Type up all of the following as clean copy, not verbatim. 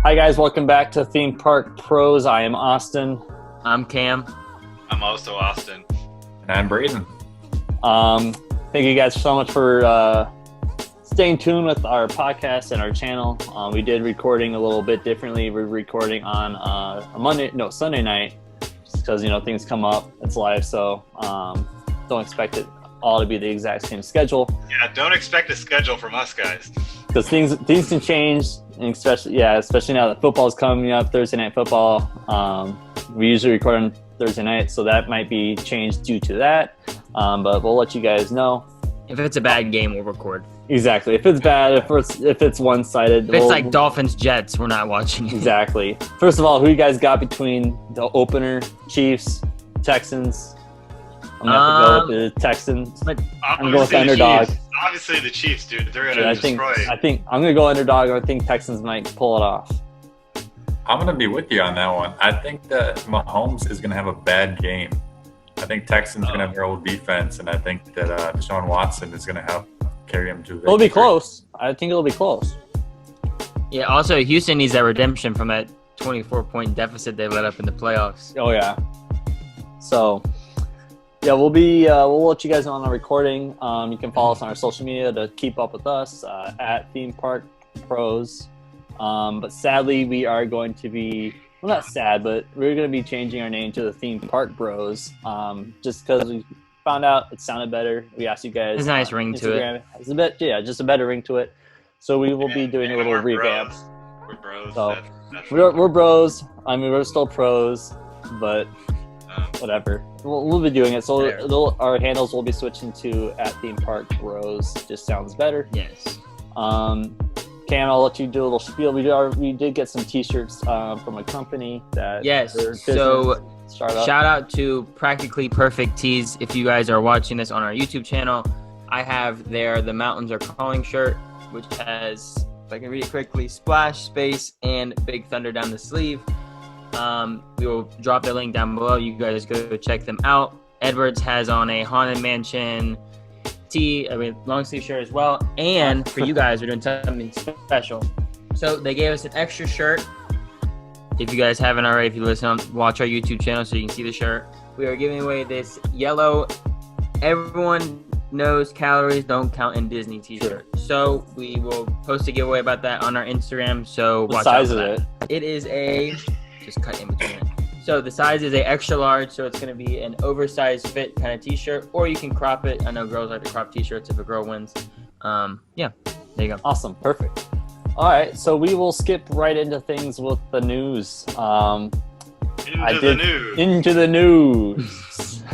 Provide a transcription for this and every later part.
Hi guys, welcome back to Theme Park Pros. I am Austin. I'm Cam. I'm also Austin. And I'm Braden. Thank you guys so much for staying tuned with our podcast and our channel. We did recording a little bit differently. We're recording on Sunday night, just because things come up. It's live, so don't expect it all to be the exact same schedule. Yeah, don't expect a schedule from us guys. Because things can change, and especially now that football is coming up, Thursday night football. We usually record on Thursday night, so that might be changed due to that. But we'll let you guys know. If it's a bad game, we'll record. Exactly. If it's bad, if it's one-sided. If it's like Dolphins-Jets, we're not watching it. Exactly. First of all, who you guys got between the opener, Chiefs, Texans? I'm going to have to go with the Texans. I'm going with the underdog. Obviously the Chiefs, dude. They're going to destroy it. I think I'm going to go underdog. I think Texans might pull it off. I'm going to be with you on that one. I think that Mahomes is going to have a bad game. I think Texans going to have their old defense, and I think that Deshaun Watson is going to carry him to victory. It'll be close. I think it'll be close. Yeah, also, Houston needs that redemption from that 24-point deficit they let up in the playoffs. Oh, yeah. So, yeah, we'll let you guys know on the recording. You can follow us on our social media to keep up with us at Theme Park Pros. But sadly, we are going to be, well, not sad, but we're going to be changing our name to the Theme Park Bros. Just because we found out it sounded better. We asked you guys. There's a nice ring to it. It's a bit, just a better ring to it. So we will be doing a little revamp. We're bros. So we're bros. I mean, we're still pros, but whatever. We'll be doing it. So our handles will be switching to at Theme Park Bros. Just sounds better. Yes. Cam, I'll let you do a little spiel. We did get some T-shirts from a company that. Yes. So shout out to Practically Perfect Tees. If you guys are watching this on our YouTube channel, I have there the Mountains Are Calling shirt, which has, if I can read it quickly, Splash, Space, and Big Thunder down the sleeve. We will drop the link down below. You guys go check them out. Edwards has on a Haunted Mansion long sleeve shirt as well. And for you guys, we're doing something special. So they gave us an extra shirt. If you guys haven't already, if you watch our YouTube channel so you can see the shirt. We are giving away this yellow, everyone knows calories don't count in Disney t-shirt. Sure. So we will post a giveaway about that on our Instagram. So watch out for that. It is just cut in between it. So the size is a extra large, so it's going to be an oversized fit kind of t-shirt, or you can crop it. I know girls like to crop t-shirts if a girl wins. Yeah, there you go. Awesome, perfect. All right, so we will skip right into things with the news. Into the news.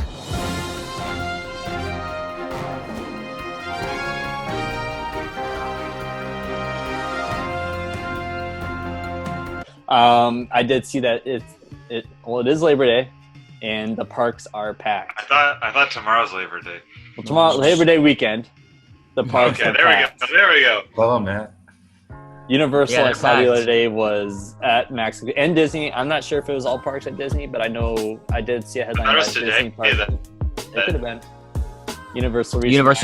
I did see that it is Labor Day, and the parks are packed. I thought tomorrow's Labor Day. Well, tomorrow, Labor Day weekend, the parks are packed. There we go. Oh, man. Universal, I saw the other day, was at Max and Disney. I'm not sure if it was all parks at Disney, but I know I did see a headline about Disney parks. It could have been. Universal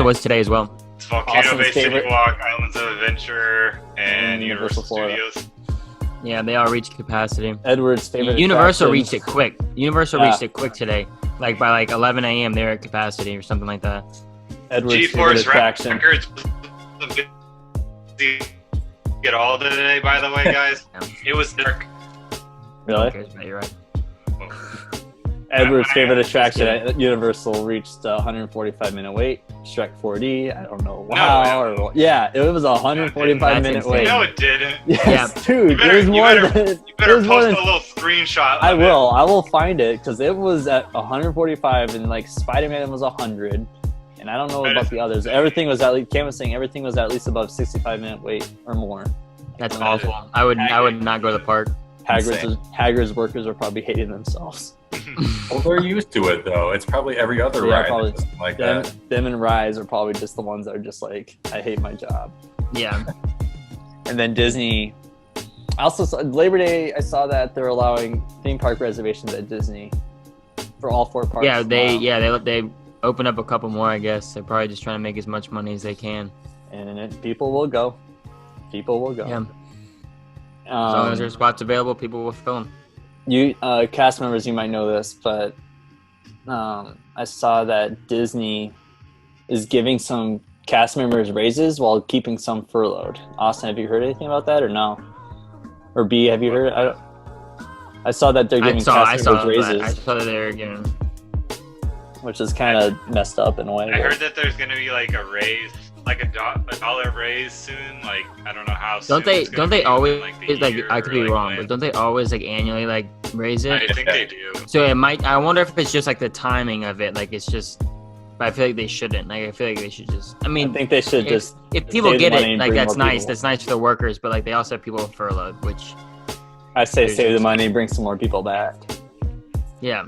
was today as well. It's Volcano Bay City Walk, Islands of Adventure, and Universal Studios. Yeah, they all reached capacity. Edward's favorite Universal reached it quick. Reached it quick today. Like by 11 a.m. they're at capacity or something like that. Edward's favorite attraction. Records get all today, by the way, guys. It was dark. Really? Okay, you're right. Edward's favorite attraction at Universal reached a 145-minute wait. Shrek 4D. I don't know how. It was a 145-minute wait. No, it didn't. Yes, yeah. dude. You better post a little screenshot. I will find it because it was at 145 and Spider-Man was 100. And I don't know about the others. Everything was Cam was saying everything was at least above 65-minute wait or more. That's awful. I would not go to the park. Hagrid's workers are probably hating themselves. Well, they're used to it though. It's probably every other ride. Probably that. Them and Rise are probably just the ones that are just I hate my job. Yeah. And then Disney. I also saw Labor Day. I saw that they're allowing theme park reservations at Disney for all 4 parks. They open up a couple more. I guess they're probably just trying to make as much money as they can. And people will go. Yeah. As long as there's spots available, people will fill them. You cast members, you might know this, but I saw that Disney is giving some cast members raises while keeping some furloughed. Austin, have you heard anything about that or no? Or B, have you heard? I saw that they're giving cast members raises. I saw that they were giving, which is kind of messed up in a way. I heard that there's gonna be like a raise, like a $1 raise soon. Like I don't know how. Don't they always like I could be wrong, but don't they always like annually like raise it? I think they do. So it might. I wonder if it's just like the timing of it. Like it's just. But I feel like they shouldn't. Like I feel like they should just. I mean, I think they should just. If people get it, like that's nice. That's nice for the workers. But like they also have people furloughed, which. I say save the money, bring some more people back. Yeah,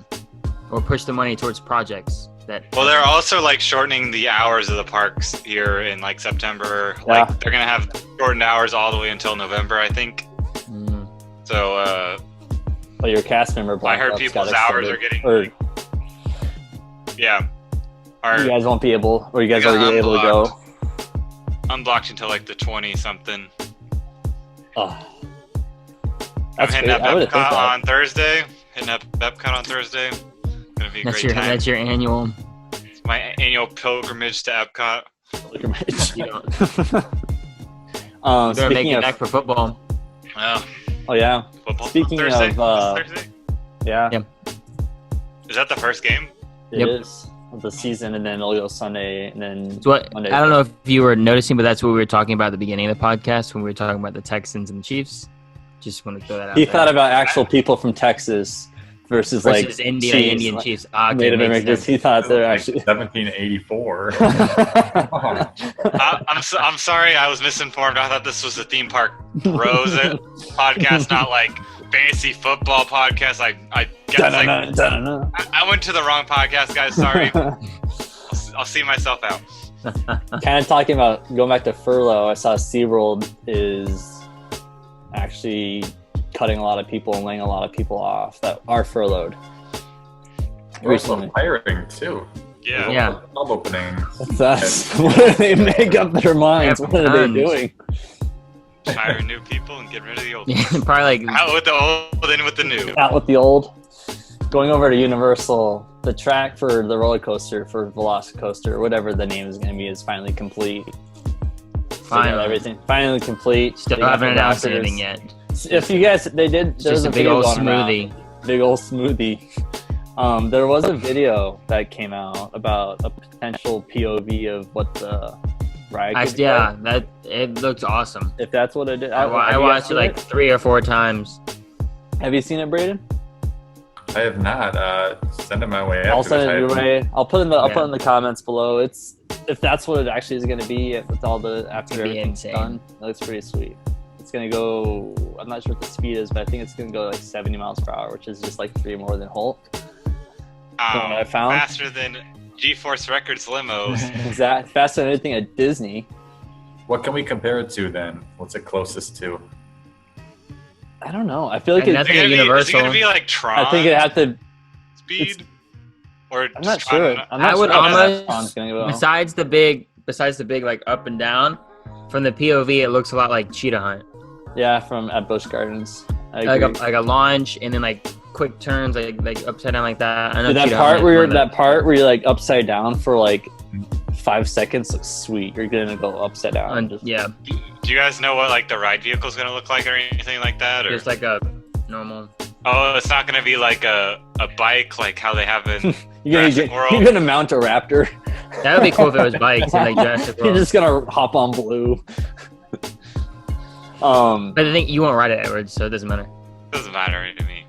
or push the money towards projects that. Well, they're also like shortening the hours of the parks here in like September. Yeah. Like they're gonna have shortened hours all the way until November, I think. Mm. So. Well, your cast member. I heard people's hours are getting. Yeah. You guys won't be able, or you guys are able to go. Unblocked until like the 20-something. Oh. I'm hitting up Epcot on Thursday. Gonna be a great time. That's your annual. It's my annual pilgrimage to Epcot. They're making it back for football. Oh yeah. Football Speaking Thursday? of, Thursday? Yeah. Is that the first game? It is. Of the season, and then it'll go Sunday, and then Monday. I don't know if you were noticing, but that's what we were talking about at the beginning of the podcast when we were talking about the Texans and the Chiefs. Just want to throw that out. He thought about actual people from Texas versus like Indian Chiefs. Native Americans. He thought they're actually 1784. I'm sorry, I was misinformed. I thought this was a Theme Park Bros podcast, not like fantasy football podcast. I guess I went to the wrong podcast, guys. Sorry. I'll see myself out. Kind of talking about going back to furlough. I saw SeaWorld is actually cutting a lot of people and laying a lot of people off that are furloughed. Recently hiring too. Yeah. Job openings. That's what do they make up their minds? What are they doing? Hiring new people and get rid of the old. Probably like out with the old, in with the new. Out with the old. Going over to Universal, the track for the roller coaster for Velocicoaster, whatever the name is going to be, is finally complete. Finally, everything finally complete. Still haven't announced anything yet. If you guys, they did. There's a big old smoothie. Big old smoothie. There was a video that came out about a potential POV of what the ride. That it looks awesome. If that's what it is, I watched it like 3 or 4 times. Have you seen it, Braden? I have not. Send it my way. I'll send it your way. I'll put it in the comments below. It's if that's what it actually is going to be. With all the after everything's done, it looks pretty sweet. It's going to go. I'm not sure what the speed is, but I think it's going to go like 70 miles per hour, which is just like 3 more than Hulk. What I found faster than G-Force Records limos. Exactly, faster than anything at Disney. What can we compare it to then? What's it closest to? I don't know. I feel like it's Universal. Is it going to be like Tron? I think it had to speed. Or I'm not sure. I would almost besides the big like up and down from the POV, it looks a lot like Cheetah Hunt. Yeah, from at Busch Gardens. Like a launch and then like quick turns like upside down like that. I know that part where you're like upside down for like 5 seconds looks sweet. You're gonna go upside down. Yeah. Do you guys know what like the ride vehicle is gonna look like or anything like that? Or just like a normal. Oh, it's not gonna be like a bike like how they have in you're gonna mount a Raptor. That would be cool if it was bikes in like Jurassic World. You're just gonna hop on Blue. But I think you won't ride it, Edwards, so it doesn't matter. Doesn't matter to me.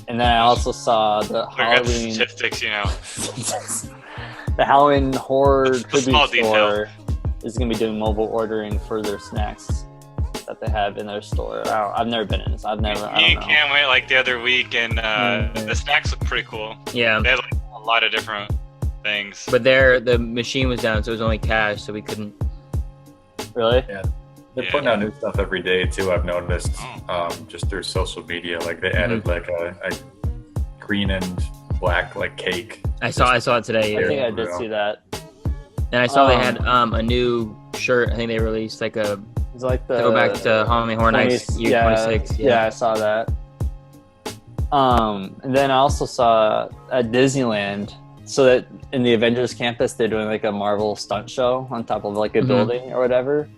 And then I also saw the Halloween statistics, the Halloween Horror Tribute Store is going to be doing mobile ordering for their snacks that they have in their store. I've never been in this. I don't know. Can't wait like the other week, and the snacks look pretty cool. Yeah. They had like a lot of different things. But the machine was down, so it was only cash, so we couldn't. Really? Yeah. They're putting out new stuff every day too. I've noticed, just through social media. Like they added like a green and black like cake. I saw it today. I think I did see that. And I saw they had a new shirt. I think they released like a It's like the Go back to Halloween Horror Nights 20, U26. Yeah, I saw that. And then I also saw at Disneyland, so that in the Avengers campus, they're doing like a Marvel stunt show on top of like a building or whatever.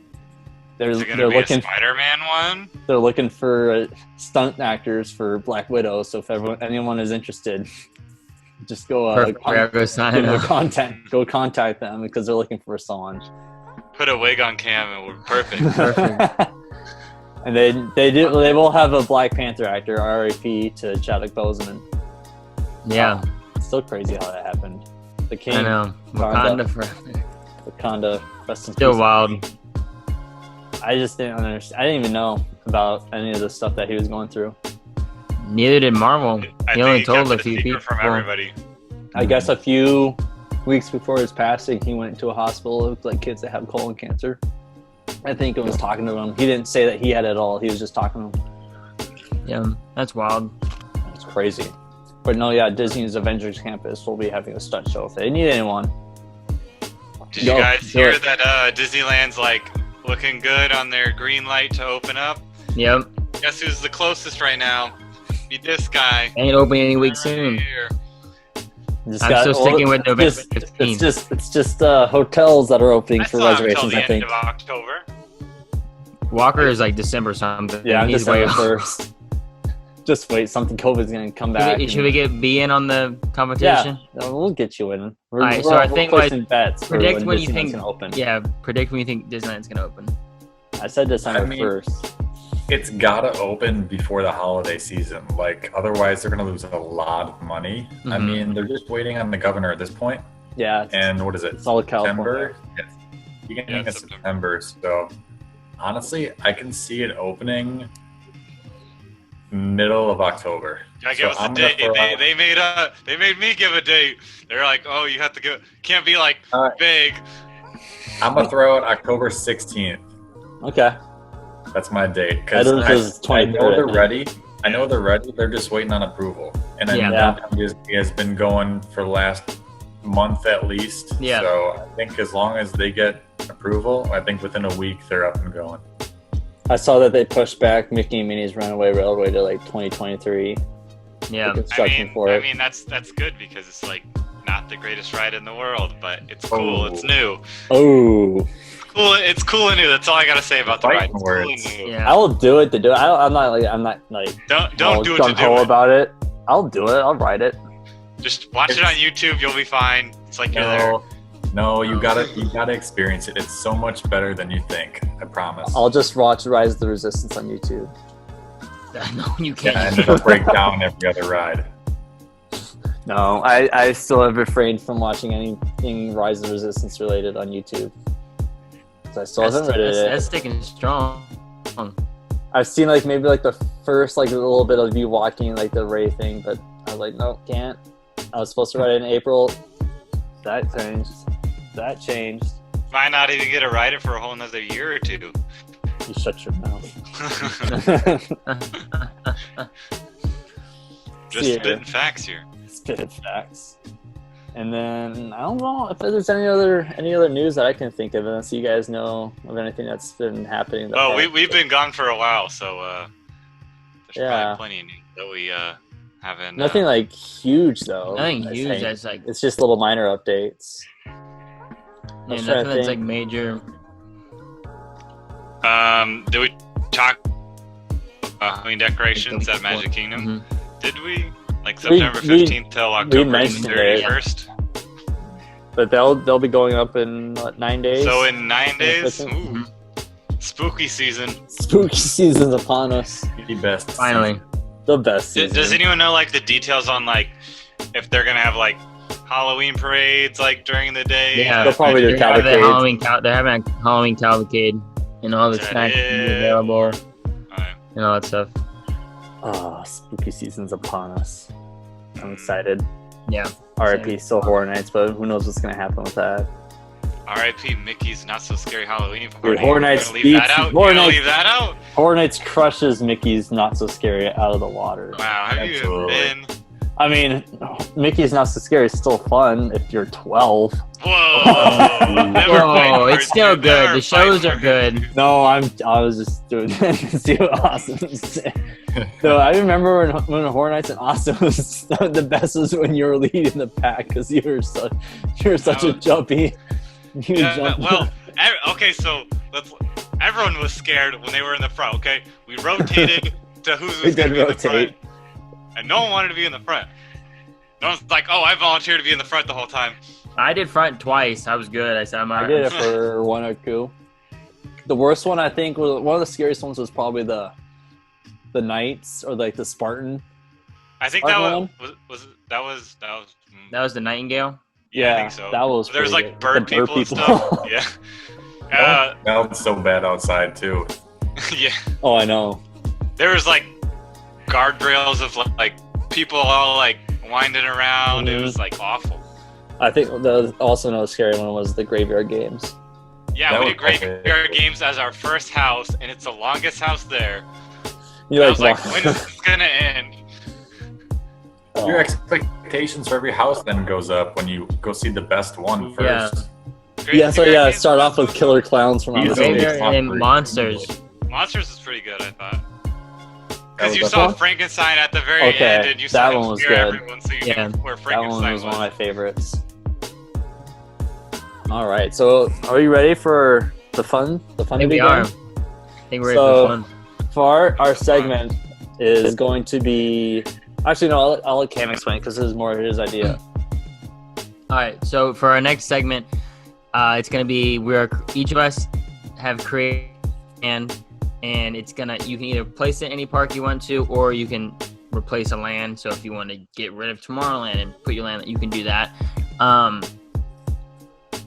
Is it gonna be a Spider-Man one? They're looking for stunt actors for Black Widow. So if anyone is interested, just go go contact them because they're looking for someone. Put a wig on Cam and we're perfect. And they will have a Black Panther actor, RIP to Chadwick Boseman. Yeah. It's still crazy how that happened. The king. I know. Wakanda forever. Wakanda. Rest in Still peace. wild. I just didn't understand. I didn't even know about any of the stuff that he was going through. Neither did Marvel. He only told a kept it few people. from everybody. I guess a few weeks before his passing, he went to a hospital with like kids that have colon cancer. I think it was talking to him. He didn't say that he had it all. He was just talking to him. Yeah, that's wild. It's crazy. But no, yeah, Disney's Avengers Campus will be having a stunt show if they need anyone. Did you guys hear that Disneyland's like looking good on their green light to open up? Yep. Guess who's the closest right now? Be this guy. Ain't opening any week soon. I'm still sticking with November 15th. It's just hotels that are opening for reservations, I think. End of October. Walker is like December something. Yeah, he's December way 1st. Just wait, COVID's going to come back. Should we get B in on the competition? Yeah, we'll get you in. All right, so I think predict when you think gonna open. Yeah, predict when you think Disneyland's going to open. I said December 1st. It's gotta open before the holiday season. Like, otherwise they're gonna lose a lot of money. Mm-hmm. I mean, they're just waiting on the governor at this point. Yeah. And what is it? It's all California. Yes. Beginning of September. So, honestly, I can see it opening middle of October. Yeah, give us a date. They made me give a date. They're like, oh, you have to go. Can't be like big. I'm gonna throw out October 16th. Okay. That's my date. Because I know they're ready. I know they're ready. They're just waiting on approval. And I know he has been going for the last month at least. Yeah. So I think as long as they get approval, I think within a week they're up and going. I saw that they pushed back Mickey and Minnie's Runaway Railway to like 2023. Yeah. I mean that's good because it's like not the greatest ride in the world, but it's cool. It's new. Oh. It's cool and new. That's all I gotta say about the ride. It's cool and new. Yeah. I will do it to do it. I'm not like don't do it to do it about it. I'll do it. I'll ride it. Just watch it on YouTube. You'll be fine. It's like you're there. No, you gotta experience it. It's so much better than you think. I promise. I'll just watch Rise of the Resistance on YouTube. No, you can't. Yeah, and it'll break down every other ride. No, I still have refrained from watching anything Rise of the Resistance related on YouTube. So I still haven't read it. That's sticking strong. I've seen like maybe like the first like a little bit of you walking like the Rey thing, but I was like, no, can't. I was supposed to write it in April. That changed. Might not even get to write it for a whole another year or two. You shut your mouth. Just spitting facts here. Spitting facts. And then I don't know if there's any other news that I can think of, unless you guys know of anything that's been happening. Oh, we've been gone for a while, so there's probably plenty of news that we haven't. Nothing like huge though. Nothing huge. That's like it's just little minor updates. Yeah, nothing that's like major. Did we talk Halloween decorations at Magic Kingdom? Mm-hmm. Did we? Like September 15th till October 31st. But they'll be going up in 9 days. So in 9 days, ooh, spooky season. Spooky season's upon us. The best. Finally, the best season. Does anyone know like the details on like if they're gonna have like Halloween parades like during the day? Yeah, they'll probably do cavalcade. They're having a Halloween cavalcade and all the snacks available and all that stuff. Oh, spooky season's upon us. I'm excited. Yeah. R.I.P. Still Horror Nights, but who knows what's gonna happen with that? R.I.P. Mickey's Not So Scary Halloween Party. Dude, Horror Nights leave that out. Horror Nights crushes Mickey's Not So Scary out of the water. Wow, have you been? I mean, Mickey's Not So Scary is still fun if you're 12. Whoa! Never played Whoa, it's cards, still dude. good. Never The shows played are good. No, I was just doing that to see what Austin was saying. No, I remember when Horror Nights in Austin was the best was when you were leading the pack because you were such a jumpy. Okay, so everyone was scared when they were in the front. Okay, we rotated to who was going to be in the front, and no one wanted to be in the front. No one's like, "Oh, I volunteered to be in the front the whole time." I did front twice. I was good. I said, I did it for one or two. The worst one, I think, was one of the scariest ones was probably the Knights or like the Spartan. I think Spartan that was. That was the Nightingale. Yeah, I think so. That was. There's like good. bird people and stuff. Yeah. That was so bad outside too. Yeah. Oh, I know. There was like guardrails of like people all like winding around. Mm-hmm. It was like awful. I think also another scary one was the Graveyard Games. Yeah, we did Graveyard Games as our first house, and it's the longest house there. I was like, when is this gonna end? Your expectations for every house then goes up when you go see the best one first. Yeah, so yeah, start off with Killer Clowns from Outer Space. And Monsters. Monsters is pretty good, I thought. Because you saw Frankenstein at the very end, and you that saw one him was scare good. everyone, so you Yeah. knew where That Frankenstein one was one of my favorites. All right, so are you ready for the fun? The fun I think we are. I think we're ready for fun. For our segment is going to be. Actually, no. I'll let Cam explain because this is more his idea. All right. So for our next segment, it's gonna be each of us have created and it's gonna you can either place it in any park you want to, or you can replace a land. So if you want to get rid of Tomorrowland and put your land, you can do that.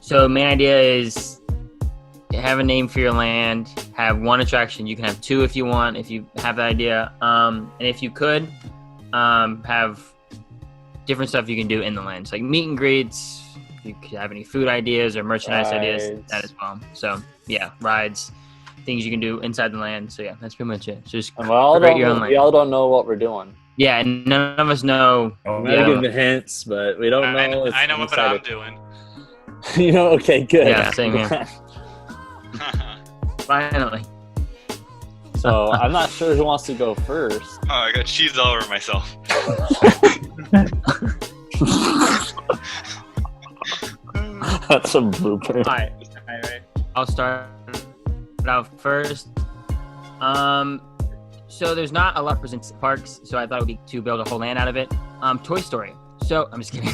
So main idea is have a name for your land, have one attraction. You can have two if you want, if you have the idea. And if you could, have different stuff you can do in the land. So like meet and greets, you could have any food ideas or merchandise ideas, that as well. So yeah, rides, things you can do inside the land. So yeah, that's pretty much it. So just create your own land. We all don't know what we're doing. Yeah, and none of us know. We're giving the hints, but we don't know. I know what I'm doing. You know? Okay, good. Yeah, same here. Finally. So I'm not sure who wants to go first. Oh, I got cheese all over myself. That's a blooper. All right. I'll start out first. So there's not a lot of presents parks, so I thought it would be to build a whole land out of it. Toy Story. So I'm just kidding.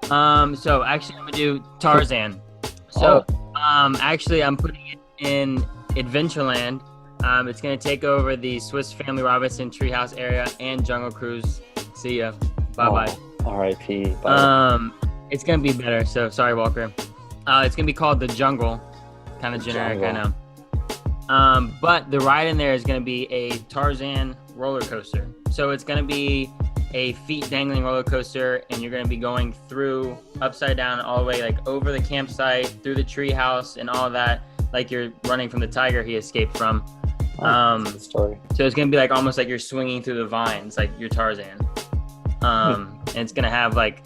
So actually I'm gonna do Tarzan. So actually I'm putting it in Adventureland. It's gonna take over the Swiss Family Robinson Treehouse area and Jungle Cruise. See ya. Bye bye. R.I.P. It's gonna be better. So sorry, Walker. It's gonna be called The Jungle. Kind of generic, I know. But the ride in there is gonna be a Tarzan roller coaster. So it's gonna be a feet dangling roller coaster, and you're gonna be going through upside down all the way, like over the campsite, through the treehouse, and all that. Like you're running from the tiger he escaped from. Story. So it's gonna be like almost like you're swinging through the vines, like you're Tarzan. And it's gonna have like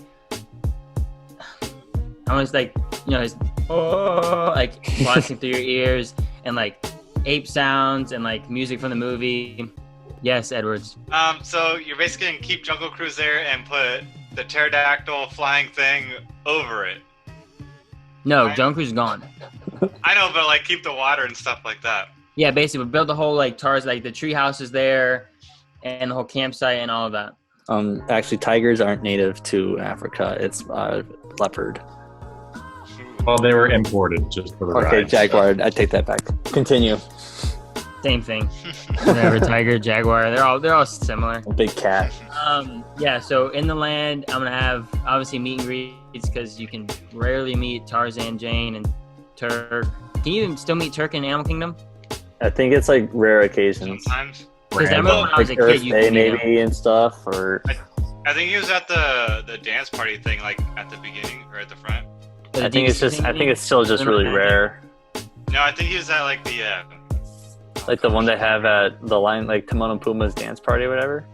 almost like his like blasting through your ears, and like ape sounds and like music from the movie. Yes, Edwards. So you're basically gonna keep Jungle Cruise there and put the pterodactyl flying thing over it. No, right? Jungle Cruise is gone. I know, but like keep the water and stuff like that. Yeah, basically build the whole like Tarzan, like the tree house is there, and the whole campsite and all of that. Actually, tigers aren't native to Africa. It's leopard. Well, they were imported just for the ride. Okay, jaguar. I take that back. Continue. Same thing. Whatever, tiger, jaguar, they're all similar. A big cat. Yeah, so in the land, I'm gonna have obviously meet and greets because you can rarely meet Tarzan, Jane, and Turk. Can you even still meet Turk in Animal Kingdom? I think it's like rare occasions. Sometimes. Because I remember when I was a Earth kid, you Day could meet maybe him. and stuff, or I think he was at the dance party thing, like at the beginning or at the front. The I think it's DC just. I thing? think it's still just really rare. No, I think he was at like the. Like the one they have at the line, like Timon and Pumbaa's dance party or whatever.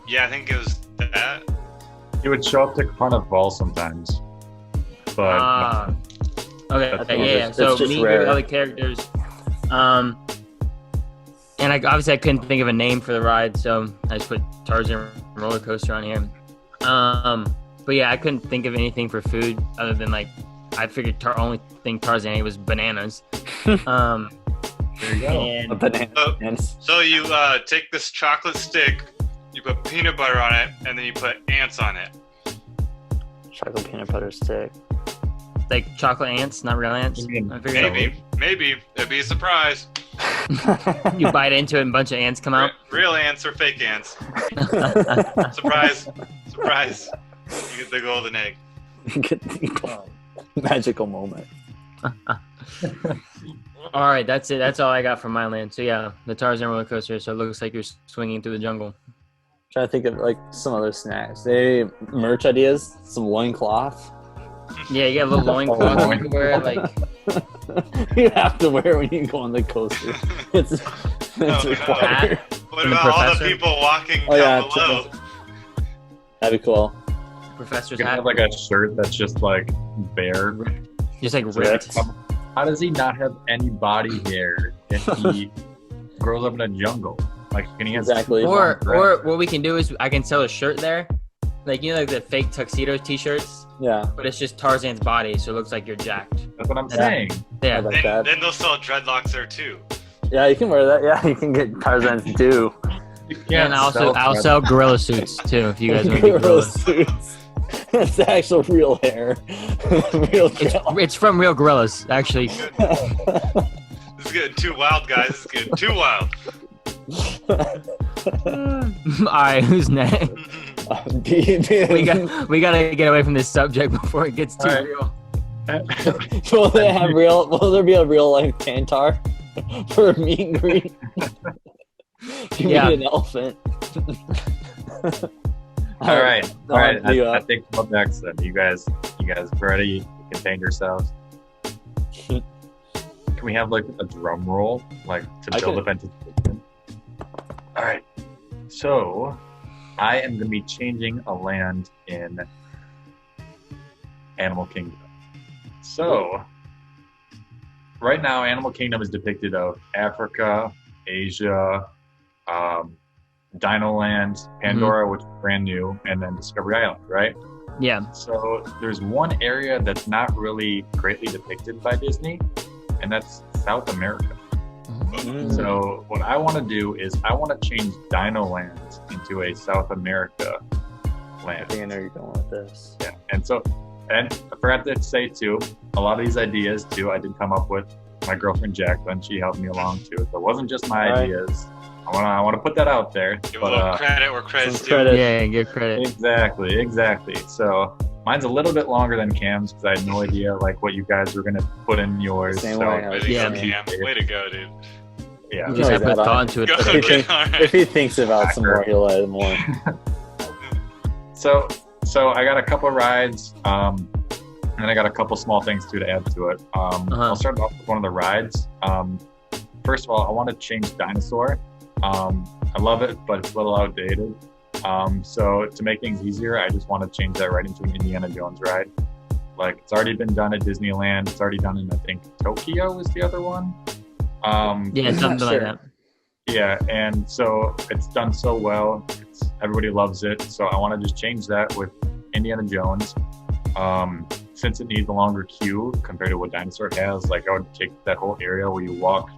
Yeah, I think it was that. He would show up to Carnival sometimes. But Okay, yeah. So me with other characters. And obviously I couldn't think of a name for the ride, so I just put Tarzan roller coaster on here. But yeah, I couldn't think of anything for food other than like I figured only thing Tarzan ate was bananas. there you go. Bananas. So you take this chocolate stick, you put peanut butter on it, and then you put ants on it. Chocolate peanut butter stick. Like chocolate ants, not real ants. Maybe it'd be a surprise. You bite into it and a bunch of ants come out. Real ants or fake ants? Surprise! You get the golden egg. Magical moment. All right, that's it. That's all I got from my land. So yeah, the Tarzan roller coaster. So it looks like you're swinging through the jungle. Trying to think of like some other snacks. Merch ideas. Some loincloth. Yeah, you got a little loincloth you can wear. Like you have to wear when you go on the coaster. It's required. What about all the people walking down below? That'd be cool. Professor's You hat. have like a shirt that's just like bare. Just like ripped. How does he not have any body hair if he grows up in a jungle? Like, can he have Exactly. Or what we can do is I can sell a shirt there, like like the fake tuxedo T-shirts. Yeah. But it's just Tarzan's body, so it looks like you're jacked. That's what I'm saying. Yeah. like that. Then they'll sell dreadlocks there too. Yeah, you can wear that. Yeah, you can get Tarzan's do. And I'll sell gorilla suits too if you guys want to be Gorilla gorillas. suits. That's the actual real hair. It's from real gorillas, actually. This is getting too wild, guys. This is getting too wild. All right, who's next? we gotta get away from this subject before it gets too real. Will there be a real life Tantar for a meet and greet? You meet an elephant. All right. I think up next then. You guys ready? Contain yourselves. Can we have like a drum roll, like to build up anticipation? All right. So, I am going to be changing a land in Animal Kingdom. So, right now, Animal Kingdom is depicted of Africa, Asia, Dino Land, Pandora, which is brand new, and then Discovery Island, right? Yeah. So there's one area that's not really greatly depicted by Disney, and that's South America. Mm. So what I want to do is I want to change Dino Land into a South America land. I think I know you're going with this. Yeah, and I forgot to say too, a lot of these ideas too, I did come up with my girlfriend Jacqueline. She helped me along too. So it wasn't just my ideas. I want to put that out there. Give a little credit where credit's due. Yeah, give credit. Exactly. So mine's a little bit longer than Cam's because I had no idea like what you guys were gonna put in yours. Same so, way. Way to go, Cam. Way to go, dude. Yeah. You just have to put thought into it. If he thinks about some more, he'll add more. So I got a couple rides, and I got a couple small things too to add to it. I'll start off with one of the rides. First of all, I want to change Dinosaur. I love it, but it's a little outdated. So to make things easier, I just want to change that right into an Indiana Jones ride. Like it's already been done at Disneyland. It's already done in, I think, Tokyo was the other one. Yeah, something like that. Yeah, and so it's done so well. Everybody loves it. So I want to just change that with Indiana Jones. Since it needs a longer queue compared to what Dinosaur has, like I would take that whole area where you walk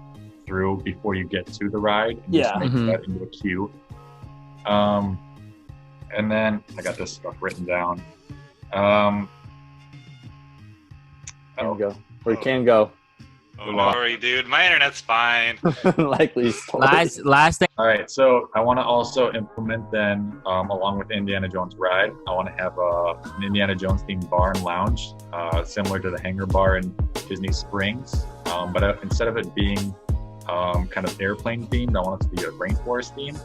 through before you get to the ride and just make that into a queue. And then I got this stuff written down. Where can go. Oh, sorry, dude. My internet's fine. Likely. Last thing. All right, so I want to also implement then, along with the Indiana Jones ride, I want to have an Indiana Jones themed bar and lounge, similar to the Hangar Bar in Disney Springs. But instead of it being kind of airplane themed, I want it to be a rainforest theme.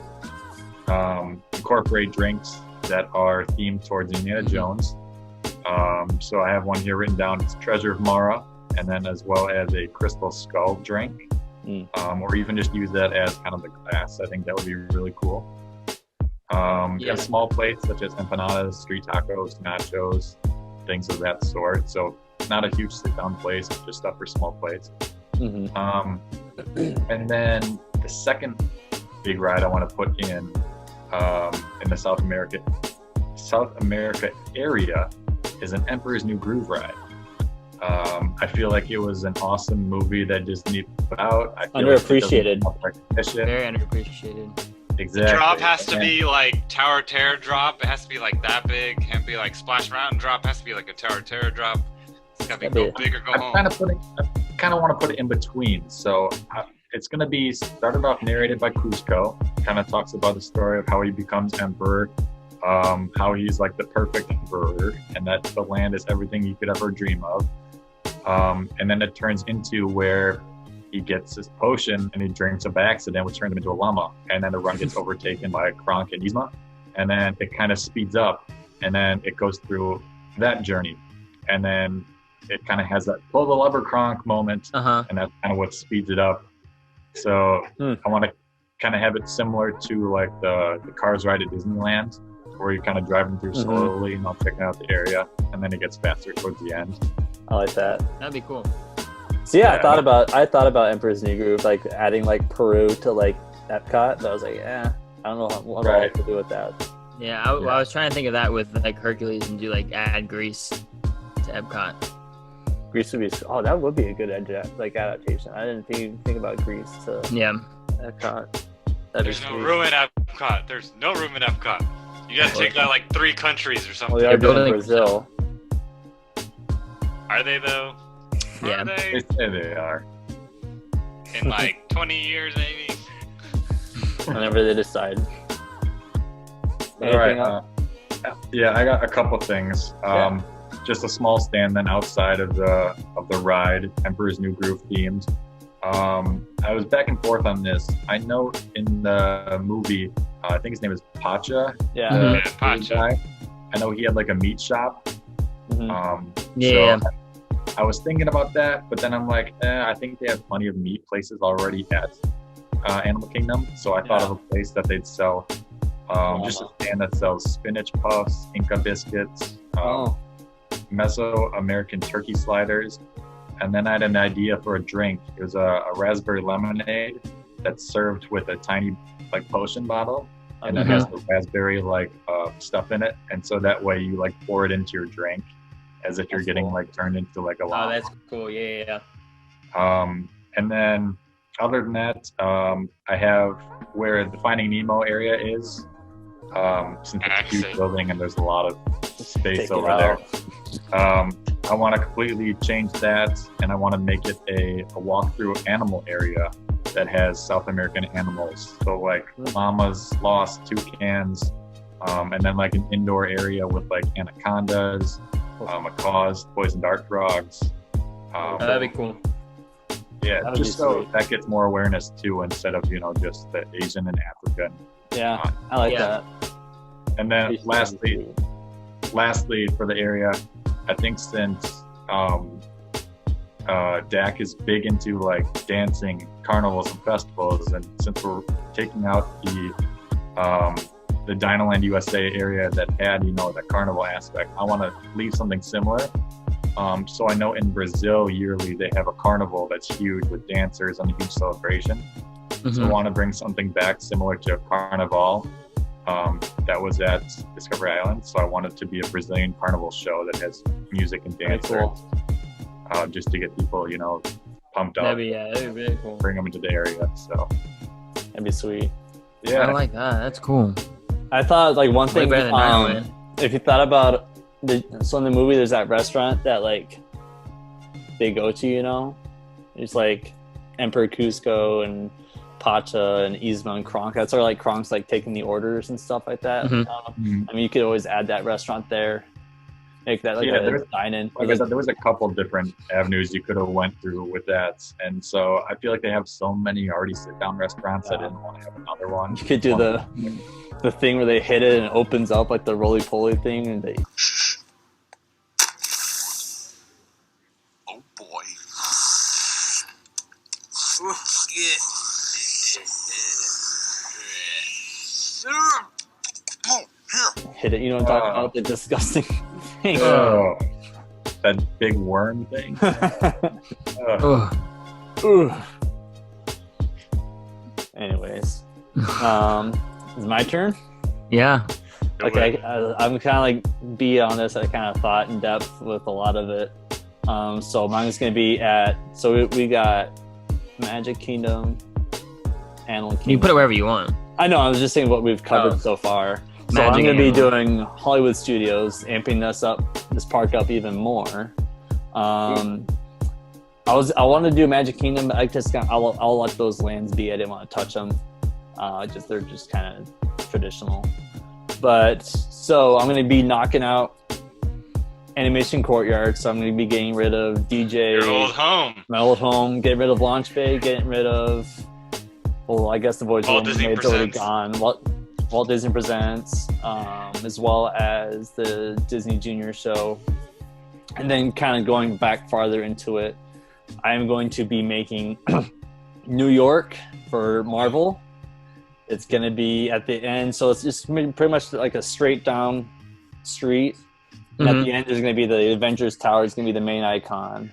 Incorporate drinks that are themed towards Indiana Jones. So I have one here written down. It's Treasure of Mara, and then as well as a Crystal Skull drink, or even just use that as kind of the glass. I think that would be really cool. You have small plates such as empanadas, street tacos, nachos, things of that sort. So not a huge sit-down place, just stuff for small plates. Mm-hmm. And then the second big ride I want to put in the South America area is an Emperor's New Groove ride. I feel like it was an awesome movie that Disney put out. I feel underappreciated. Very underappreciated. Exactly. The drop has to be like Tower of Terror drop. It has to be like that big. It can't be like Splash Mountain drop. It has to be like a Tower of Terror drop. It's gotta be go big or go home. I kind of want to put it in between. So it's going to be started off narrated by Kuzco. Kind of talks about the story of how he becomes emperor, how he's like the perfect emperor, and that the land is everything he could ever dream of. And then it turns into where he gets his potion and he drinks it by accident, which turns him into a llama. And then the run gets overtaken by Kronk and Yzma. And then it kind of speeds up, and then it goes through that journey. And then it kind of has that pull the lever Kronk moment, and that's kind of what speeds it up. So I want to kind of have it similar to like the Cars ride at Disneyland, where you're kind of driving through slowly, checking out the area, and then it gets faster towards the end. I like that. That'd be cool. So yeah, I thought about Emperor's New Groove, like adding like Peru to like Epcot, but I was like, I don't know what I to do with that. Yeah, I was trying to think of that with like Hercules and do like add Greece to Epcot. Greece would be that would be a good adaptation. I didn't think about Greece to Epcot. There's no room in Epcot. There's no room in Epcot. You gotta take that like 3 countries or something. Well, they are building Brazil. Are they though? Yeah, they say they are. In like 20 years, maybe. Whenever they decide. All right. I got a couple things. Just a small stand then outside of the ride, Emperor's New Groove themed. I was back and forth on this. I know in the movie, I think his name is Pacha. Yeah, Pacha. Guy. I know he had like a meat shop. So I was thinking about that, but then I'm like, I think they have plenty of meat places already at Animal Kingdom. So I thought of a place that they'd sell just a stand that sells spinach puffs, Inca biscuits, Mesoamerican turkey sliders. And then I had an idea for a drink. It was a raspberry lemonade that's served with a tiny like potion bottle, and it has the raspberry stuff in it. And so that way you like pour it into your drink as if you're getting like turned into like a llama. Oh, that's cool. Yeah. And then other than that, I have where the Finding Nemo area is. Since it's a huge building and there's a lot of space over there. I want to completely change that, and I want to make it a walk-through animal area that has South American animals. So like llamas, sloths, toucans, and then like an indoor area with like anacondas, macaws, poison dart frogs. That'd be cool. Yeah, just so that gets more awareness too, instead of just the Asian and African. Yeah, I like that. And then lastly for the area, I think since Dak is big into like dancing, carnivals and festivals, and since we're taking out the Dinoland USA area that had that carnival aspect, I want to leave something similar. So I know in Brazil yearly they have a carnival that's huge with dancers and a huge celebration. So I want to bring something back similar to a carnival that was at Discovery Island. So I want it to be a Brazilian carnival show that has music and dancers, just to get people, pumped up. That'd be really cool. Bring them into the area. So that'd be sweet. Yeah, I like that. That's cool. I thought like one thing. If you thought about so in the movie, there's that restaurant that like they go to. It's like Emperor Cusco and Pacha and Yzma and Kronk. That's where like Kronk's like taking the orders and stuff like that. I mean, you could always add that restaurant there, make that like a dine-in. Like I said, there was a couple different avenues you could have went through with that, and so I feel like they have so many already sit-down restaurants. I didn't want to have another one. You could do the thing where they hit it and it opens up like the roly-poly thing, and they. Oh boy! Yeah. hit it. You know what I'm talking about? The disgusting thing. Oh, that big worm thing. Ooh. Anyways, it's my turn. Yeah. Okay, I'm kind of like B on this. I kind of thought in depth with a lot of it. So mine's gonna be at. So we got Magic Kingdom, Animal Kingdom. You can put it wherever you want. I know. I was just saying what we've covered so far. So Magic I'm gonna be Animal. doing Hollywood Studios, amping this park up even more. I wanted to do Magic Kingdom, but I'll let those lands be. I didn't want to touch them. They're just kind of traditional. But so I'm gonna be knocking out Animation Courtyard. So I'm gonna be getting rid of DJ. Your old home. My old home. Getting rid of Launch Bay. Getting rid of. Well, I guess the Voyage Walt Disney It's already Presents. gone. Walt Disney Presents, as well as the Disney Junior show. And then kind of going back farther into it, I am going to be making New York for Marvel. It's going to be at the end. So it's just pretty much like a straight down street. And at the end, there's going to be the Avengers Tower. It's going to be the main icon.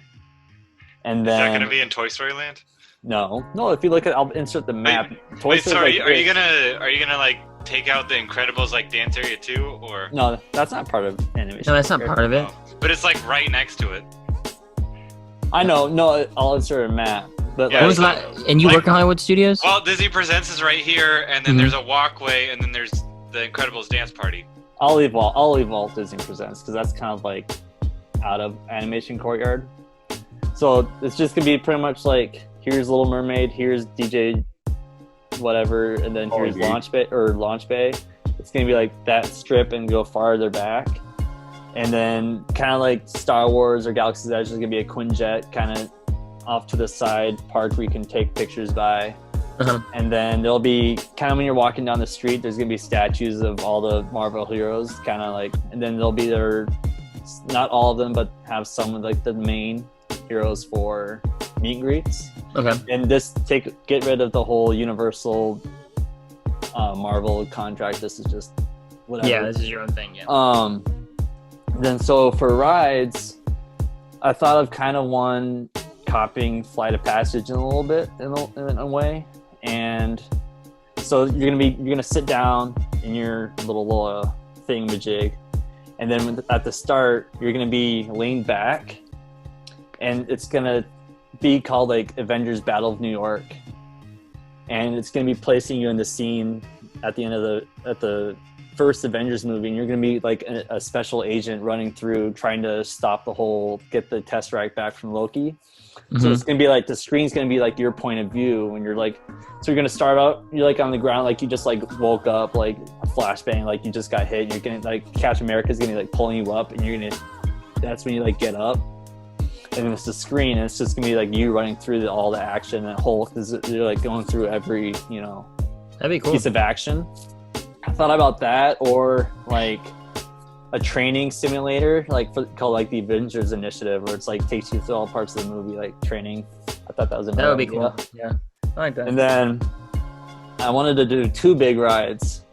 And Is then that going to be in Toy Story Land? No. If you look at, I'll insert the map. Toy Wait, Story's so are you gonna like take out the Incredibles like Dance Area 2 or? No, that's not part of animation. No, that's not part of it. Oh. But it's like right next to it. I know. No, I'll insert a map. But Yeah, When was it's the and you like- work in Hollywood Studios? Well, Disney Presents is right here, and then Mhm. there's a walkway, and then there's the Incredibles dance party. I'll leave Walt Disney Presents because that's kind of like out of Animation Courtyard. So it's just gonna be pretty much like here's Little Mermaid, here's DJ, whatever, and then here's yeah. Launch Bay. It's gonna be like that strip and go farther back, and then kind of like Star Wars or Galaxy's Edge is gonna be a Quinjet kind of off to the side park where you can take pictures by. Uh-huh. And then there'll be kind of when you're walking down the street, there's gonna be statues of all the Marvel heroes, kind of like, and then there'll be not all of them, but have some of like the main heroes for meet and greets. Okay. And get rid of the whole Universal Marvel contract. This is just whatever. Yeah, this is your own thing. Yeah. Then so for rides, I thought of kind of one copying Flight of Passage in a little bit in a way. And so you're gonna sit down in your little thingamajig, and then at the start you're gonna be leaned back, and it's gonna be called like Avengers Battle of New York, and it's gonna be placing you in the scene at the end of the first Avengers movie, and you're gonna be like a special agent running through trying to get the Tesseract back from Loki. So it's gonna be like the screen's gonna be like your point of view when you're like, so you're gonna start out, you're like on the ground, like you just like woke up, like a flashbang, like you just got hit. And you're gonna like Captain America's gonna be like pulling you up, and that's when you like get up, and then it's the screen, and it's just gonna be like you running through all the action, and Hulk you're like going through every That'd be cool. piece of action. I thought about that, or like a training simulator, called like the Avengers Initiative, where it's like takes you through all parts of the movie, like training. I thought that was That would be idea. cool. Yeah. I like that. And then I wanted to do 2 big rides.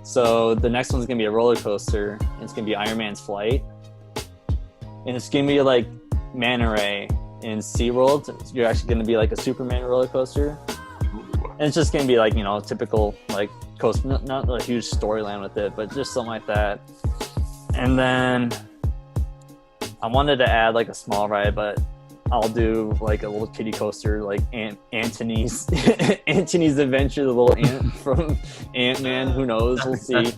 So the next one's gonna be a roller coaster. And it's gonna be Iron Man's Flight, and it's gonna be like Manta Ray in SeaWorld. You're actually gonna be like a Superman roller coaster, and it's just gonna be like typical like coaster, not a huge storyline with it, but just something like that. And then I wanted to add like a small ride, but I'll do like a little kiddie coaster, like Antony's Adventure, the little ant from Ant-Man. Who knows? We'll see.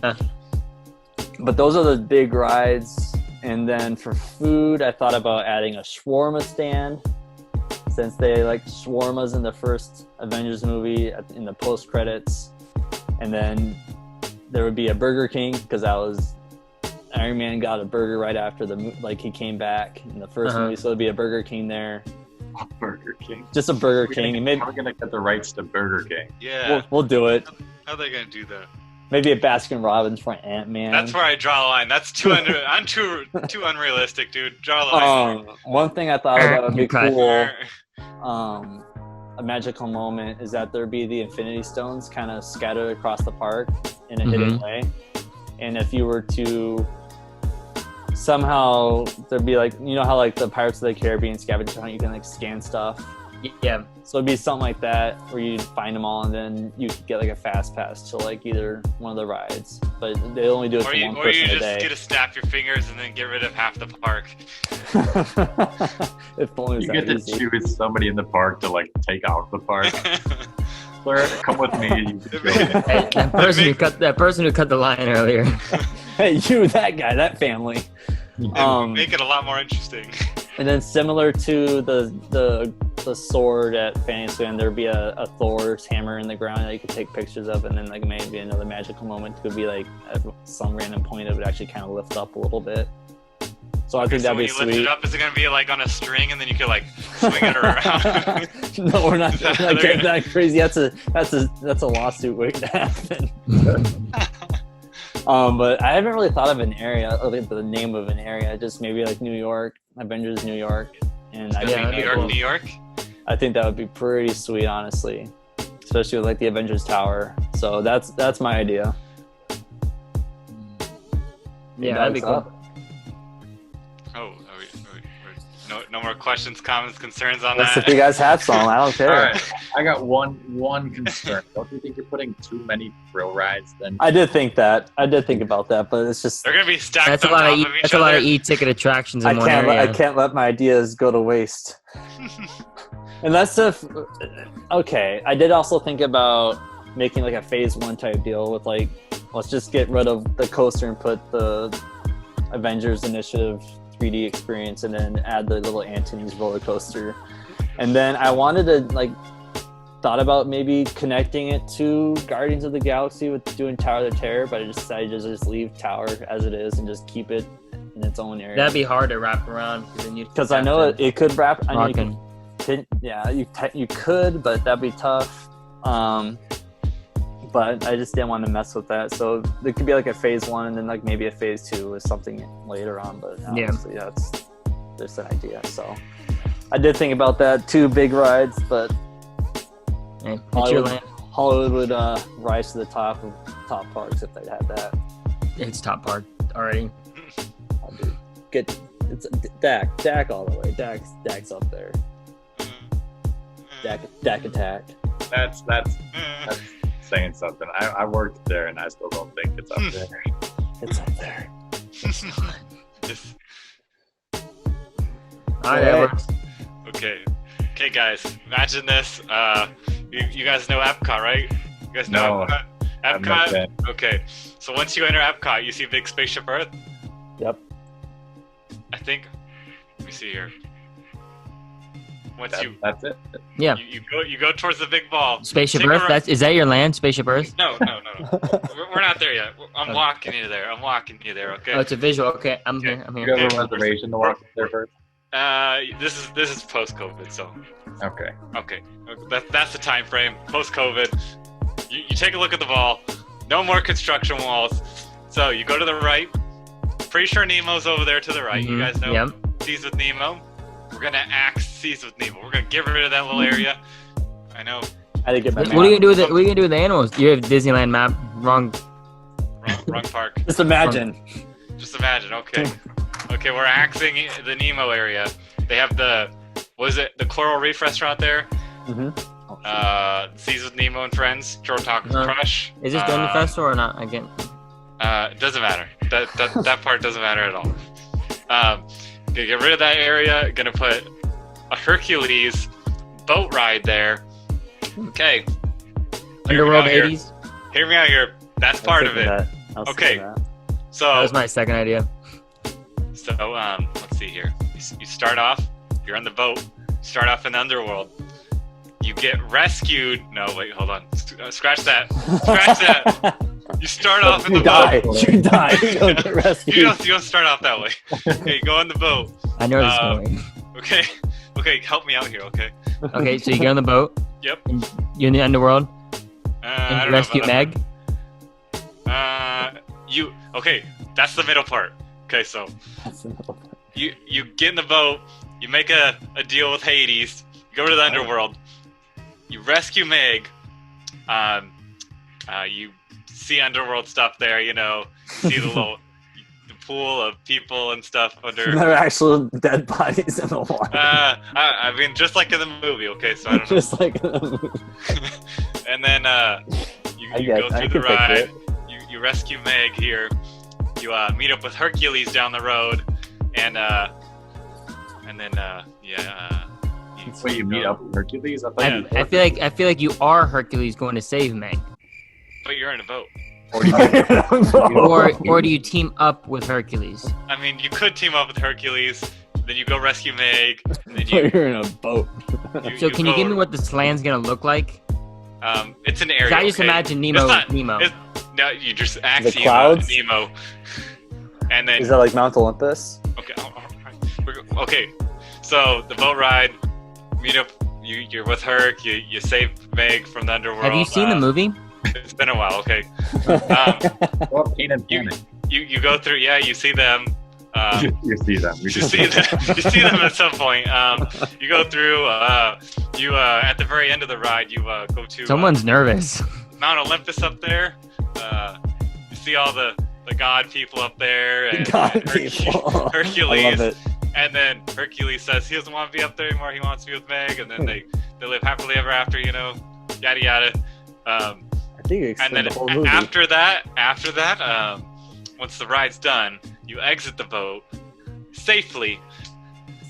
But those are the big rides. And then for food, I thought about adding a shawarma stand, since they like shawarmas in the first Avengers movie in the post credits. And then there would be a Burger King, because Iron Man got a burger right after he came back in the first movie, so there'd be a Burger King there. Burger King. Just a Burger King, and maybe We're gonna get the rights to Burger King. Yeah. we'll do it. How are they gonna do that? Maybe a Baskin Robbins for Ant-Man. That's where I draw the line. That's too I'm too unrealistic, dude. Draw the line. One thing I thought about would be Cut. cool. A magical moment is that there'd be the Infinity Stones kind of scattered across the park in a hidden way. And if you were to somehow, there'd be like, you know how like the Pirates of the Caribbean scavenger hunt, you can like scan stuff. Yeah. So it'd be something like that where you'd find them all and then you could get like a fast pass to like either one of the rides. But they only do it for one person a day. Or you just get to snap your fingers and then get rid of half the park. If only it was You that get to easy. choose somebody in the park to like take out the park. Claire, come with me. You can go in. Hey, that person who cut the line earlier. Hey, you, that guy, that family. Make it a lot more interesting. And then similar to the sword at Fantasyland, there'd be a Thor's hammer in the ground that you could take pictures of, and then like maybe another magical moment could be like at some random point it would actually kind of lift up a little bit. So I think that'd be when you lift sweet. it up, is it gonna be like on a string and then you could like swing it around? No, we're not getting that crazy. That's a lawsuit waiting to happen. But I haven't really thought of an area, or like the name of an area. Just maybe like New York, Avengers New York, and New York. I think that would be pretty sweet, honestly, especially with like the Avengers Tower. So that's my idea. Yeah, that'd be cool. Oh, no more questions, comments, concerns on Unless that. if you guys have some, I don't care. All right, I got one concern. Don't you think you're putting too many thrill rides? Then I did think about that, but it's just They're gonna be stacked That's a on lot top of of each that's a other. lot of e-ticket attractions in I one area. can't let my ideas go to waste. Unless if okay, I did also think about making like a phase 1 type deal with like, let's just get rid of the coaster and put the Avengers Initiative 3D experience and then add the little Antony's roller coaster. And then I wanted to like thought about maybe connecting it to Guardians of the Galaxy with doing Tower of the Terror, but I decided to just leave Tower as it is and just keep it in its own area. That'd be hard to wrap around because I know it could wrap. I mean, Rockin'. you could, but that'd be tough. But I just didn't want to mess with that. So there could be like a phase 1 and then like maybe a phase 2 with something later on. But obviously that's just an idea. So I did think about that. 2 big rides, but Hey, it's your land. Hollywood would rise to the top of top parks if they had that. It's top park already. It's Dak all the way. Dak's up there. Dak attack. that's saying something. I worked there, and I still don't think it's up there. It's up there. Just- Alright, that works. Okay, guys. Imagine this. You guys know Epcot, right? You guys know No, Epcot? I've not been. Okay. So once you enter Epcot, you see Big Spaceship Earth. Yep. I think. Let me see here. Once That's it. Yeah. you go towards the big ball. Spaceship Take a Earth? right- Is that your land? Spaceship Earth? No. We're not there yet. I'm walking you there. Okay. Oh, it's a visual. Okay, I'm here. You have a reservation to walk there first. This is post COVID, so Okay. okay. That's the time frame. Post COVID. You take a look at the ball. No more construction walls. So you go to the right. Pretty sure Nemo's over there to the right. You guys know Yep. Seas with Nemo. We're gonna axe Seas with Nemo. We're gonna get rid of that little area. I know. I didn't get my What are you gonna do with it? What are you gonna do with the animals? You have Disneyland map. Wrong. Wrong park. Just imagine. Just imagine. Okay, we're axing the Nemo area. They have the Coral Reef restaurant there. Mm-hmm. Seas with Nemo and Friends. Short Talk Crush. Is this Dungeon Festival or not? Again. It doesn't matter. That part doesn't matter at all. Gonna get rid of that area. Gonna put a Hercules boat ride there. Okay. Underworld 80s. Hear me out here. That's part of it. Okay. So That was my second idea. let's see here. You start off. You're on the boat. Start off in the underworld. You get rescued. No, wait, hold on. Scratch that. Scratch that. You start off in the boat. You die. You don't get rescued. You don't start off that way. Okay, you go on the boat. I know this is going. Okay, help me out here, okay? Okay, so you get on the boat. Yep. And you're in the underworld. I And don't you know rescue about Meg. Okay, that's the middle part. Okay, so you get in the boat, you make a deal with Hades, you go to the underworld, you rescue Meg, you see underworld stuff there, you know, see the pool of people and stuff under. There are actual dead bodies in the water. I mean, just like in the movie. Okay, so I don't know. Just like in the movie. And then you go through the ride. You rescue Meg here. You meet up with Hercules down the road, and then Wait, you meet up with Hercules? I feel like you are Hercules going to save Meg, but you're in a boat. or do you team up with Hercules? I mean, you could team up with Hercules, then you go rescue Meg, and then You're in a boat. So can you give me what this land's gonna look like? It's an area. I just imagine Nemo. No, you just The axiom clouds? Nemo. And then Is that like Mount Olympus? okay, okay. So the boat ride, meet up. You're with Herc. You save Meg from the underworld. Have you seen the movie? It's been a while. Okay. You go through. Yeah, you see them. You see them. You see them at some point. You go through. You at the very end of the ride, you go to. Someone's nervous. Mount Olympus up there. You see all the god people up there. And people. Hercules. I love it. And then Hercules says he doesn't want to be up there anymore. He wants to be with Meg. And then they live happily ever after. Yada yada. I think you And explained then the whole movie. after that, once the ride's done, you exit the boat safely,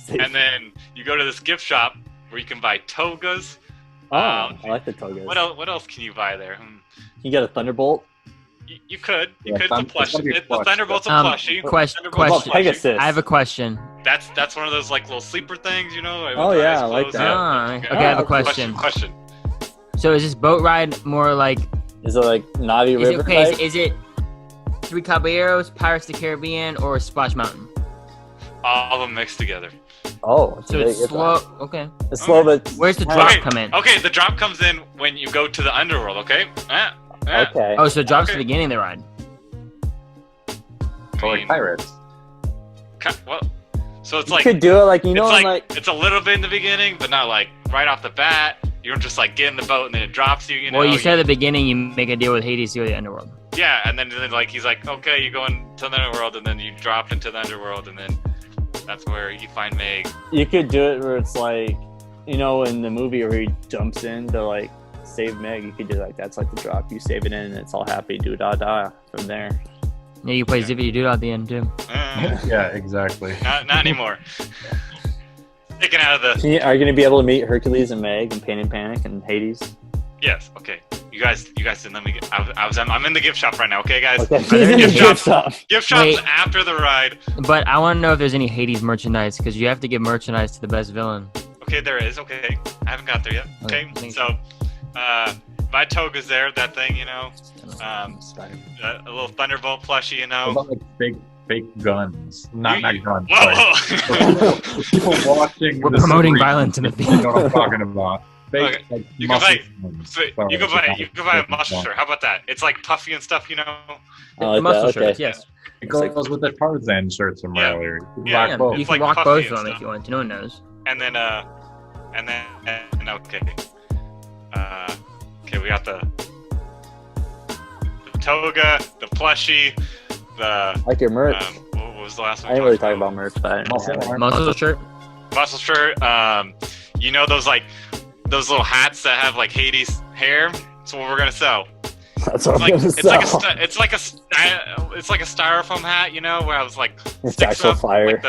and then you go to this gift shop where you can buy togas. I like the togas. What else can you buy there? You get a Thunderbolt. You could. Yeah, It's a plush. The Thunderbolt's a plushie. Question. Thunderbolt's a plushie. Pegasus. I have a question. That's one of those like little sleeper things, you know? Oh, with the yeah, eyes I like closed. that. Ah, Okay. okay, I have a question. Question. So is this boat ride more like? Is it like Navi Is it River? okay? type? Is it Three Caballeros, Pirates of the Caribbean, or Splash Mountain? All of them mixed together. Oh, So it's slow. Okay. It's slow, but Where's the drop Okay. come in? Okay, the drop comes in when you go to the underworld. Okay. Okay. Oh, so it drops at Okay. the beginning of the ride. For like pirates. Well, so it's You like. could do it like It's a little bit in the beginning, but not like right off the bat. You don't just like get in the boat and then it drops you. You know. Well, you said at the beginning you make a deal with Hades to go to the underworld. Yeah, and then like he's like, okay, you go into the underworld, and then you drop into the underworld, and then that's where you find Meg. You could do it where it's like, in the movie where he jumps in to like save Meg. You could do like that's like the drop. You save it in, and it's all happy do da da from there. Yeah, you play Zippity Doo at the end too. Yeah, exactly. Not anymore. Taken out of the. Are you gonna be able to meet Hercules and Meg and Pain and Panic and Hades? Yes. Okay. You guys didn't let me get. I'm in the gift shop right now. Okay, guys. Okay. Are there any gift shop? Gift shop's Wait. after the ride. But I want to know if there's any Hades merchandise because you have to give merchandise to the best villain. Okay, there is. Okay, I haven't got there yet. Okay, thank so my toga's there. That thing, a little Thunderbolt plushie, you know. What about like fake guns? Not guns. Whoa! Sorry. People watching. We're the promoting screen, violence in the You theater. know what I'm talking about. Fake, Okay. like, You can muscle buy- guns. So Sorry, you can buy a muscle gun. shirt. How about that? It's like puffy and stuff, you know. I like muscle that. shirts, Okay. yes. It goes with the Tarzan shirts from Yeah. earlier. You can Yeah. rock Yeah, both. you It's can like rock puffy both and of them stuff. if you want to. No one knows. And then okay. Okay, we got the toga, the plushie, the I like your merch. what was the last one? I didn't really talk about merch, but I didn't Muscle have it. arm. Muscle shirt. muscle shirt. You know those little hats that have like Hades hair. That's what we're gonna sell. That's what It's like I'm gonna sell. it's like a styrofoam hat, you know, where I was like It's sticks actual up, fire. Like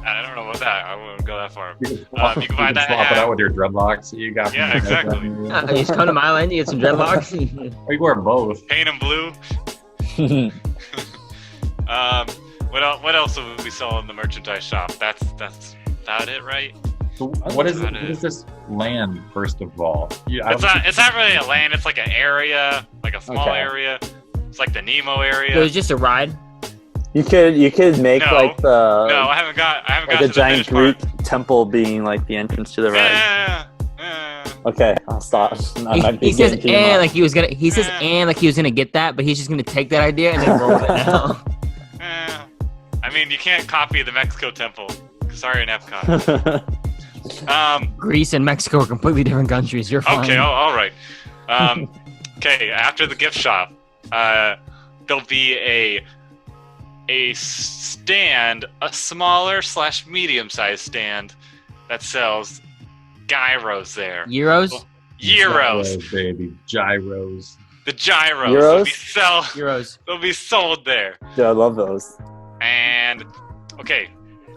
I don't know about that. I wouldn't go that far. You can you can buy that swap it hat. out with your dreadlocks. You got Yeah, exactly. You just come to my land, you get some dreadlocks. We wear both. Paint them blue. What else would we sell in the merchandise shop? That's about it, right? So what is this land? First of all, It's not really a land. It's like an area, like a small Okay. area. It's like the Nemo area. So it's just a ride. You could make No. like the No, I haven't got like to a the giant finish part. Greek temple being like the entrance to the ride. Yeah. Okay, I'll stop. I might be He says getting too much. like he was gonna. He says like he was gonna get that, but he's just gonna take that idea and then roll with it now. I mean, you can't copy the Mexico temple. Sorry, in Epcot. Greece and Mexico are completely different countries. You're fine. Okay, all right. Okay, after the gift shop, there'll be a stand, a smaller / medium-sized stand that sells gyros there. Euros? Gyros, baby, gyros. the gyros Euros? Euros. they'll be sold there. Yeah, I love those. And okay,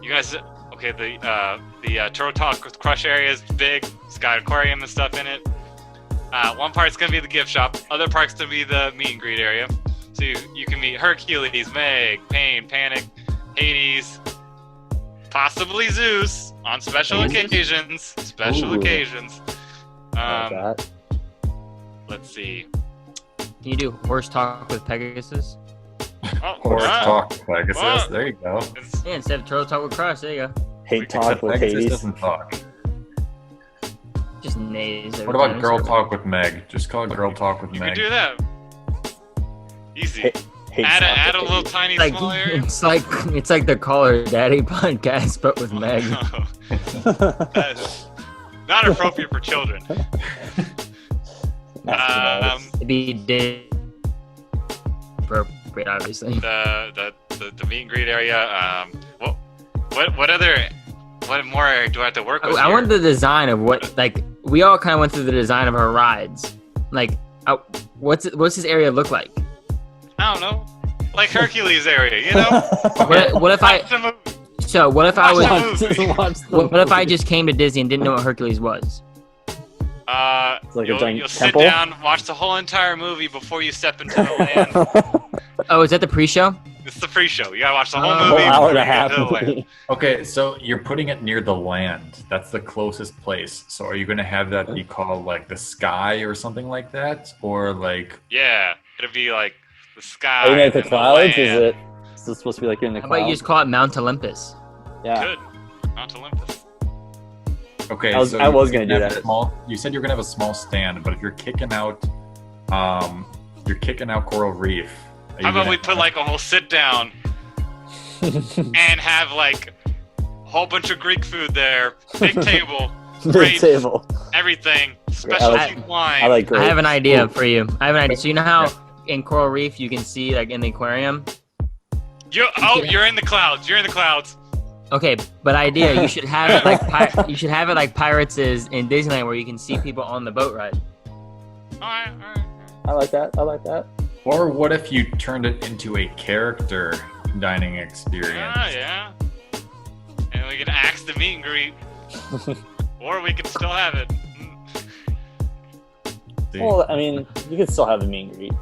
you guys, okay, the Turtle Talk with Crush area is big. It's got an aquarium and stuff in it. One part's gonna be the gift shop. Other part's gonna be the meet and greet area. So you can meet Hercules, Meg, Pain, Panic, Hades, possibly Zeus on special occasions. Special Ooh. occasions. Like that. Let's see. Can you do horse talk with Pegasus? Oh, Horse wow. talk, Pegasus. Wow. There you go. It's- Yeah, instead of turtle talk with Crush, there you go. Hate talk Except with Pegasus Hades. doesn't talk. Just nays. every What about time. girl talk with Meg? Just call it girl talk with You Meg. can do that. Easy. Hate Add talk a with little Hades. tiny Like small area. it's like the Call Her Daddy podcast, but with Meg. That is not appropriate for children. It'd be day appropriate, obviously. The meet and greet area. What more do I have to work with? I here? want the design of what, like, we all kind of went through the design of our rides. Like, what's this area look like? I don't know, like Hercules area, you know? What if I? Watch the movie. So what if I was? Watch the What if I movie. just came to Disney and didn't know what Hercules was? like a giant You'll sit temple? down, watch the whole entire movie before you step into the land. Oh, is that the pre-show? It's the pre-show. You gotta watch the whole Oh. movie. Whole hour and a before you get half to the land. movie. Okay, so you're putting it near the land. That's the closest place. So are you going to have that be called like the sky or something like that? Or like, Yeah, it'll be like the sky. Are you at the and clouds? land. Is it supposed to be like you're in the How clouds? about you just call it Mount Olympus? Yeah. Good. Mount Olympus. okay, I was so gonna do have a that. Small, you said you're going to have a small stand, but if you're kicking out Coral Reef. are you How about gonna we put have- like a whole sit down and have like a whole bunch of Greek food there, big table, Big grapes, table. everything, specialty wine. I like I have an idea Ooh. for you. I have an idea. So you know how in Coral Reef you can see, like, in the aquarium? You're in the clouds. You're in the clouds. Okay, but idea, you should have it like you should have it like Pirates is in Disneyland, where you can see people on the boat ride. All right. I like that. I like that. Or what if you turned it into a character dining experience? Yeah. And we can axe the meet and greet, or we can still have it. See? Well, I mean, you could still have a meet and greet.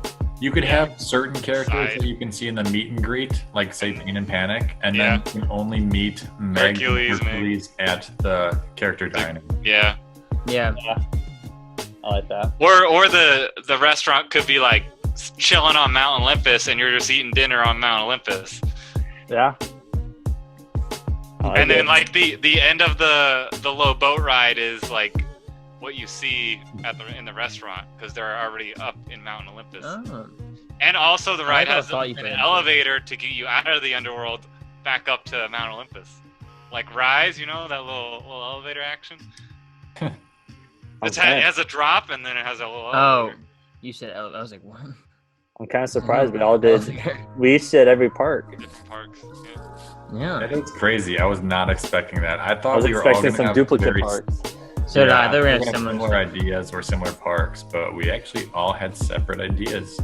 You could have certain characters Side. that you can see in the meet and greet, like say Pain and Panic, and Yeah. then you can only meet Meg Hercules, and Hercules at the character dining. Yeah. Yeah. I like that. Or the restaurant could be like chilling on Mount Olympus, and you're just eating dinner on Mount Olympus. Yeah. I like And then it. like the end of the low boat ride is like what you see in the restaurant, because they're already up in Mount Olympus. Oh. And also the I ride like how has thought you an put it. elevator to get you out of the underworld back up to Mount Olympus. Like Rise, you know, that little elevator action? It Okay. has a drop and then it has a little Oh, elevator. you said I was like, what? I'm kind of surprised we all did. We each did every park. Different parks. Yeah. Yeah. That is crazy. I was not expecting that. I I thought was we were all expecting going to some have duplicate very parks. So did I. Yeah, They were we gonna had have similar similar. ideas or similar parks, but we actually all had separate ideas.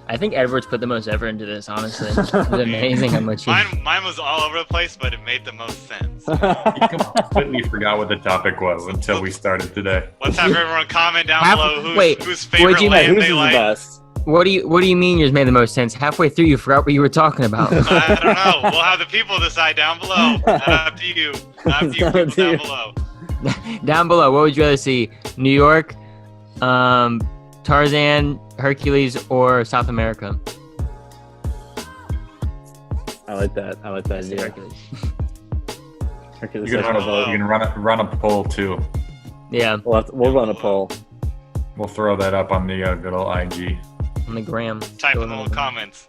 I think Edwards put the most effort into this. Honestly, it's amazing how much. Mine was all over the place, but it made the most sense. You completely forgot what the topic was until we started today. Let's have everyone comment down below whose what'd favorite you Yeah, land whose they is the like. best? What do you mean yours made the most sense? Halfway through, you forgot what you were talking about. I don't know. We'll have the people decide down below. Not up to you. Not up to you Not people up to you. down below. Down below, what would you rather see? New York, Tarzan, Hercules, or South America? I like that. I like that idea. Hercules. Hercules You can, said run a, no. you can run a poll too. Yeah, We'll run a poll. We'll throw that up on the good old IG. on the gram. Type Go in the on little comments.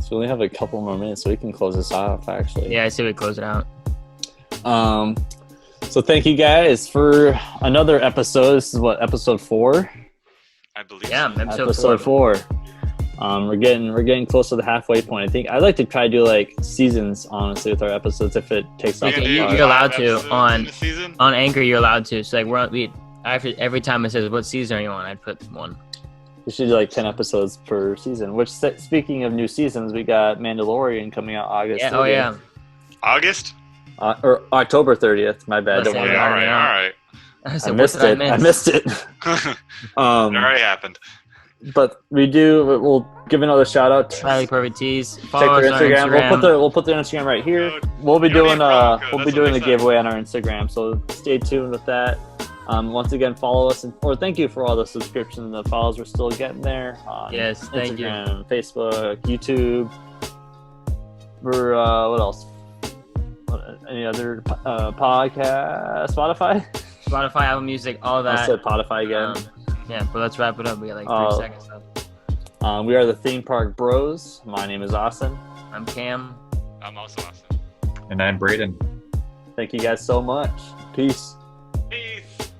So we only have a couple more minutes, so we can close this off. Actually. Yeah, I say we close it out. So thank you guys for another episode. This is what, episode 4? I believe. Yeah, so. episode Episode 4. We're getting close to the halfway point. I think I'd like to try to do like seasons, honestly, with our episodes if it takes off. You're allowed to on Anchor. You're allowed to. So like every time it says what season are you on, I'd put one. We should do like 10 episodes per season. Which, speaking of new seasons, we got Mandalorian coming out August. Yeah. 30th. Oh yeah. August. Or October 30th. My bad. Okay, all right. I missed it. It already happened. But we'll give another shout out to Riley Perfect Tees. Follow us on Instagram. We'll put their Instagram right here. We'll be doing the giveaway on our Instagram, so stay tuned with that. Once again, follow us, or thank you for all the subscriptions and the follows we're still getting there. Yes, thank Instagram, you. Facebook, YouTube. We're what else? Any other podcast? Spotify, Apple Music, all that. I said Spotify again. Yeah, but let's wrap it up. We got like 3 seconds left. We are the Theme Park Bros. My name is Austin. I'm Cam. I'm also Austin. And I'm Braden. Thank you guys so much. Peace. Peace.